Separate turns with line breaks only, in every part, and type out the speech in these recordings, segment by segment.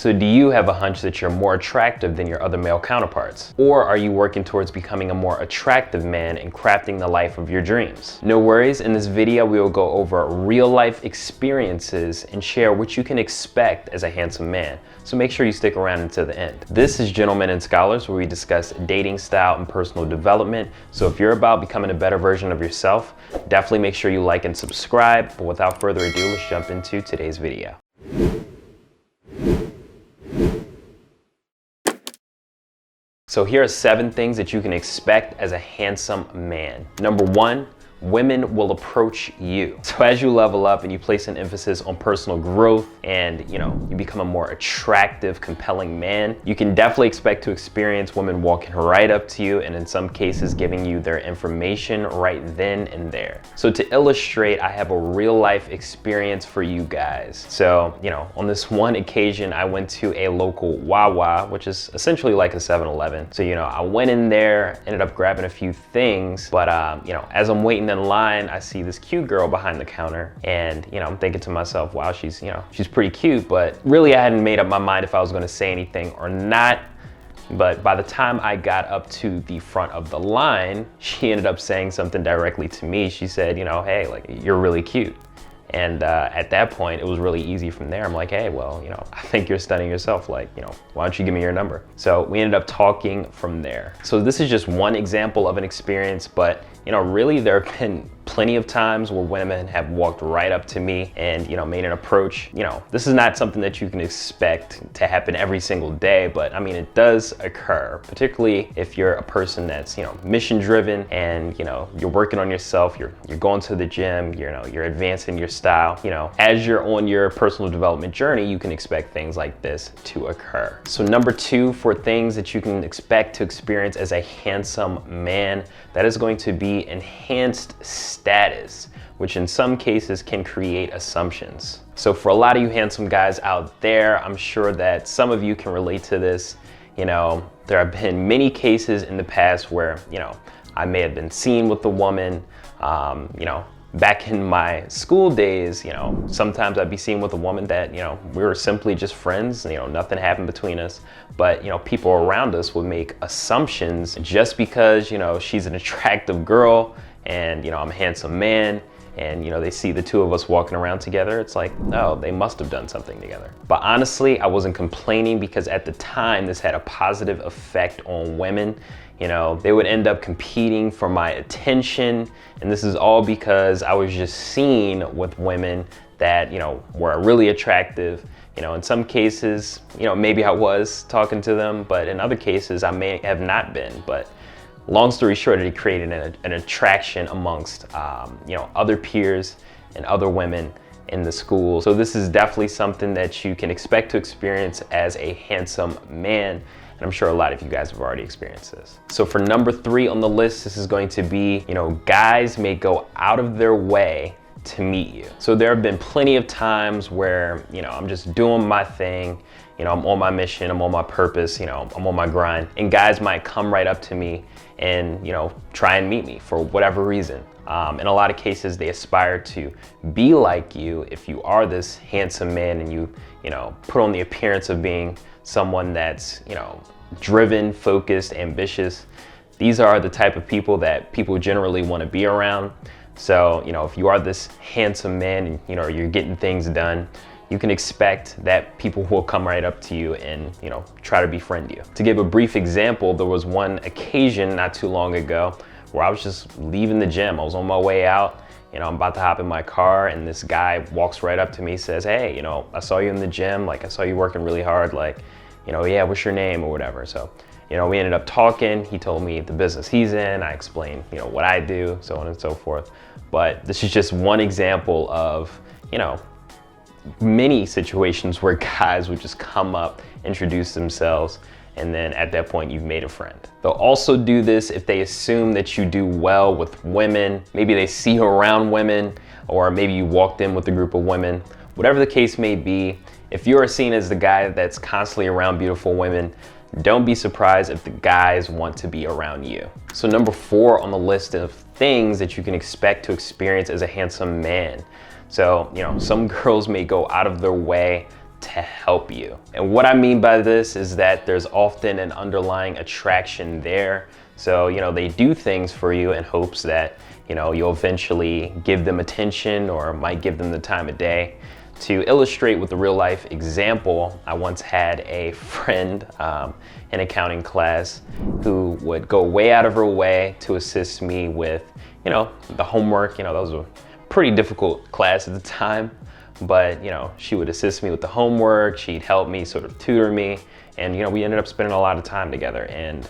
So do you have a hunch that you're more attractive than your other male counterparts? Or are you working towards becoming a more attractive man and crafting the life of your dreams? No worries, in this video we will go over real life experiences and share what you can expect as a handsome man. So make sure you stick around until the end. This is Gentlemen and Scholars, where we discuss dating style and personal development. So if you're about becoming a better version of yourself, definitely make sure you like and subscribe. But without further ado, let's jump into today's video. So here are 7 things that you can expect as a handsome man. Number 1, women will approach you. So as you level up and you place an emphasis on personal growth and you become a more attractive, compelling man, you can definitely expect to experience women walking right up to you and in some cases giving you their information right then and there. So to illustrate, I have a real life experience for you guys. So, on this one occasion, I went to a local Wawa, which is essentially like a 7-Eleven. So, I went in there, ended up grabbing a few things, but as I'm waiting in line, I see this cute girl behind the counter, and I'm thinking to myself, wow, she's pretty cute, but really I hadn't made up my mind if I was going to say anything or not. But by the time I got up to the front of the line, she ended up saying something directly to me. She said, hey, like, you're really cute. And at that point, it was really easy from there. I'm like, hey, well, I think you're stunning yourself. Like, why don't you give me your number? So we ended up talking from there. So this is just one example of an experience, but really there have been plenty of times where women have walked right up to me and, made an approach. This is not something that you can expect to happen every single day, but I mean, it does occur, particularly if you're a person that's, mission driven and, you're working on yourself, you're going to the gym, you're advancing your style. As you're on your personal development journey, you can expect things like this to occur. So number 2, for things that you can expect to experience as a handsome man, that is going to be enhanced status, which in some cases can create assumptions. So for a lot of you handsome guys out there, I'm sure that some of you can relate to this. There have been many cases in the past where, I may have been seen with a woman, back in my school days, sometimes I'd be seen with a woman that, we were simply just friends, nothing happened between us. But, people around us would make assumptions just because, she's an attractive girl and, I'm a handsome man and, they see the two of us walking around together. It's like, oh, they must have done something together. But honestly, I wasn't complaining because at the time this had a positive effect on women. They would end up competing for my attention. And this is all because I was just seen with women that, were really attractive. In some cases, maybe I was talking to them, but in other cases I may have not been. But long story short, it created an attraction amongst, other peers and other women in the school. So this is definitely something that you can expect to experience as a handsome man. And I'm sure a lot of you guys have already experienced this. So for number 3 on the list, this is going to be, guys may go out of their way to meet you. So there have been plenty of times where, I'm just doing my thing, I'm on my mission, I'm on my purpose, I'm on my grind, and guys might come right up to me and, try and meet me for whatever reason. In a lot of cases, they aspire to be like you if you are this handsome man and you put on the appearance of being someone that's, driven, focused, ambitious. These are the type of people that people generally want to be around. So, if you are this handsome man and, you're getting things done, you can expect that people will come right up to you and, try to befriend you. To give a brief example, there was one occasion not too long ago where I was just leaving the gym. I was on my way out, I'm about to hop in my car and this guy walks right up to me, says, hey, I saw you in the gym. Like, I saw you working really hard. Like, yeah, what's your name or whatever. So, we ended up talking. He told me the business he's in. I explained, what I do, so on and so forth. But this is just one example of, many situations where guys would just come up, introduce themselves, and then at that point you've made a friend. They'll also do this if they assume that you do well with women. Maybe they see you around women, or maybe you walked in with a group of women. Whatever the case may be, if you are seen as the guy that's constantly around beautiful women, don't be surprised if the guys want to be around you. So number 4 on the list of things that you can expect to experience as a handsome man. So, some girls may go out of their way to help you. And what I mean by this is that there's often an underlying attraction there. So, they do things for you in hopes that, you'll eventually give them attention or might give them the time of day. To illustrate with a real life example, I once had a friend in accounting class who would go way out of her way to assist me with, the homework. That was a pretty difficult class at the time, but she would assist me with the homework. She'd help me sort of tutor me, and we ended up spending a lot of time together. And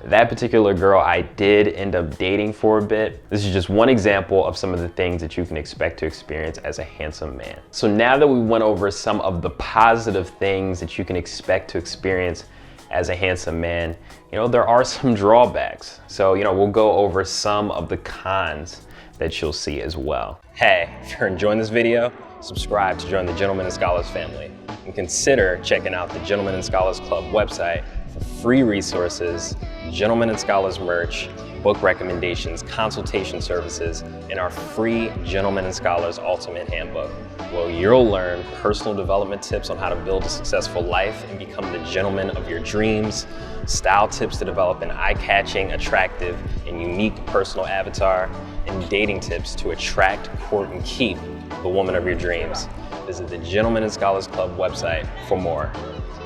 that particular girl I did end up dating for a bit. This is just one example of some of the things that you can expect to experience as a handsome man. So now that we went over some of the positive things that you can expect to experience as a handsome man, there are some drawbacks. So, we'll go over some of the cons that you'll see as well. Hey, if you're enjoying this video, subscribe to join the Gentlemen and Scholars family, and consider checking out the Gentlemen and Scholars Club website for free resources, Gentlemen and Scholars merch, book recommendations, consultation services, and our free Gentlemen and Scholars Ultimate Handbook, where you'll learn personal development tips on how to build a successful life and become the gentleman of your dreams, style tips to develop an eye-catching, attractive, and unique personal avatar, and dating tips to attract, court, and keep the woman of your dreams. Visit the Gentlemen and Scholars Club website for more.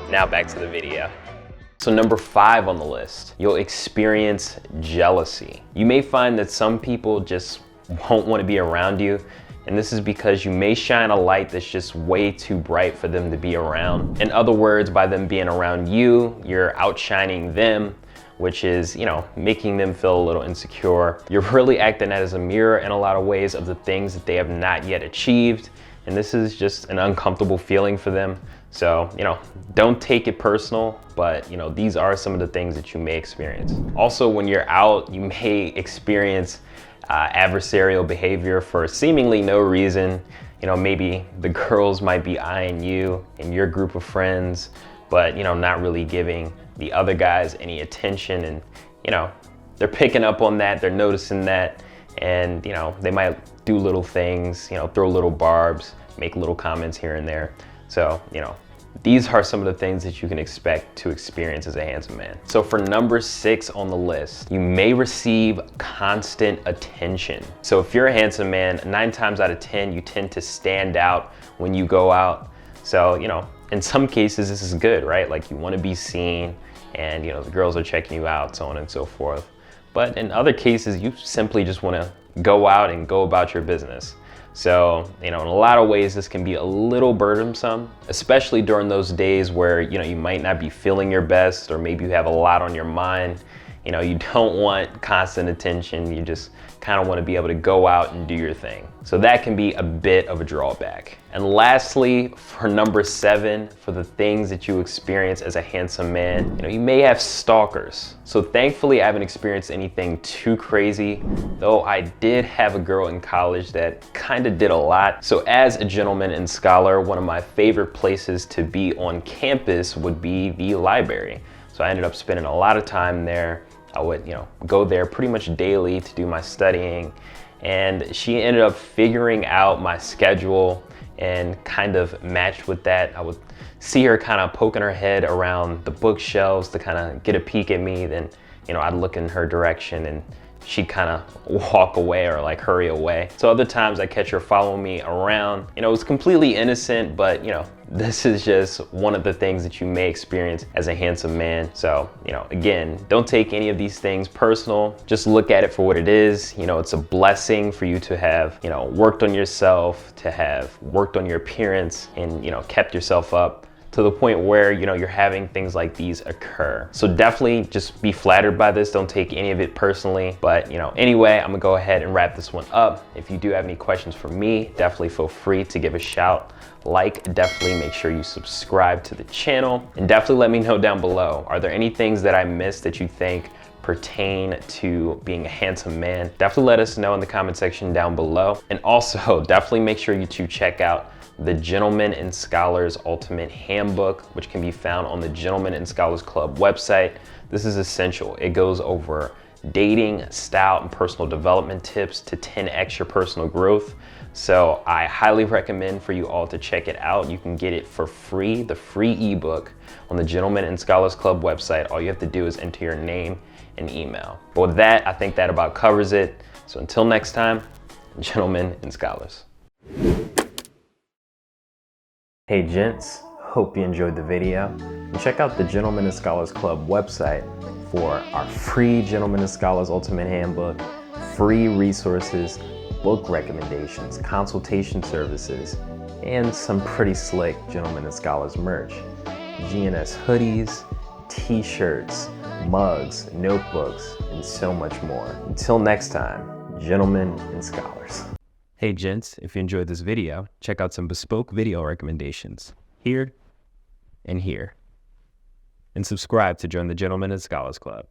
Now back to the video. So number 5 on the list, you'll experience jealousy. You may find that some people just won't want to be around you, and this is because you may shine a light that's just way too bright for them to be around. In other words, by them being around you, you're outshining them, which is, making them feel a little insecure. You're really acting as a mirror in a lot of ways of the things that they have not yet achieved, and this is just an uncomfortable feeling for them. So, don't take it personal, but these are some of the things that you may experience. Also, when you're out, you may experience adversarial behavior for seemingly no reason. Maybe the girls might be eyeing you and your group of friends, but not really giving the other guys any attention, and they're picking up on that, they're noticing that, and they might do little things, throw little barbs, make little comments here and there. So, these are some of the things that you can expect to experience as a handsome man. So for number 6 on the list, you may receive constant attention. So if you're a handsome man, 9 times out of 10, you tend to stand out when you go out. So, in some cases, this is good, right? Like, you want to be seen, and the girls are checking you out, so on and so forth. But in other cases, you simply just want to go out and go about your business. So, in a lot of ways, this can be a little burdensome, especially during those days where, you might not be feeling your best, or maybe you have a lot on your mind. You don't want constant attention. You just kind of want to be able to go out and do your thing. So that can be a bit of a drawback. And lastly, for number 7, for the things that you experience as a handsome man, you may have stalkers. So thankfully, I haven't experienced anything too crazy, though I did have a girl in college that kind of did a lot. So as a gentleman and scholar, one of my favorite places to be on campus would be the library. So I ended up spending a lot of time there. I would, go there pretty much daily to do my studying. And she ended up figuring out my schedule and kind of matched with that. I would see her kind of poking her head around the bookshelves to kind of get a peek at me. Then, I'd look in her direction and she'd kind of walk away or like hurry away. So other times I catch her following me around. It was completely innocent, but this is just one of the things that you may experience as a handsome man. So, again, don't take any of these things personal. Just look at it for what it is. It's a blessing for you to have, worked on yourself, to have worked on your appearance, and, kept yourself up to the point where, you're having things like these occur. So definitely just be flattered by this. Don't take any of it personally. But, anyway, I'm gonna go ahead and wrap this one up. If you do have any questions for me, definitely feel free to give a shout. Definitely make sure you subscribe to the channel, and definitely let me know down below. Are there any things that I missed that you think pertain to being a handsome man? Definitely let us know in the comment section down below. And also definitely make sure you check out the Gentlemen and Scholars Ultimate Handbook, which can be found on the Gentlemen and Scholars Club website. This is essential. It goes over dating, style, and personal development tips to 10x your personal growth. So I highly recommend for you all to check it out. You can get it for free, the free ebook on the Gentlemen and Scholars Club website. All you have to do is enter your name and email. But with that, I think that about covers it. So until next time, gentlemen and scholars. Hey gents, hope you enjoyed the video. And check out the Gentlemen and Scholars Club website for our free Gentlemen and Scholars Ultimate Handbook, free resources, book recommendations, consultation services, and some pretty slick Gentlemen and Scholars merch. GNS hoodies, t-shirts, mugs, notebooks, and so much more. Until next time, gentlemen and scholars. Hey gents, if you enjoyed this video, check out some bespoke video recommendations here and here. And subscribe to join the Gentlemen and Scholars Club.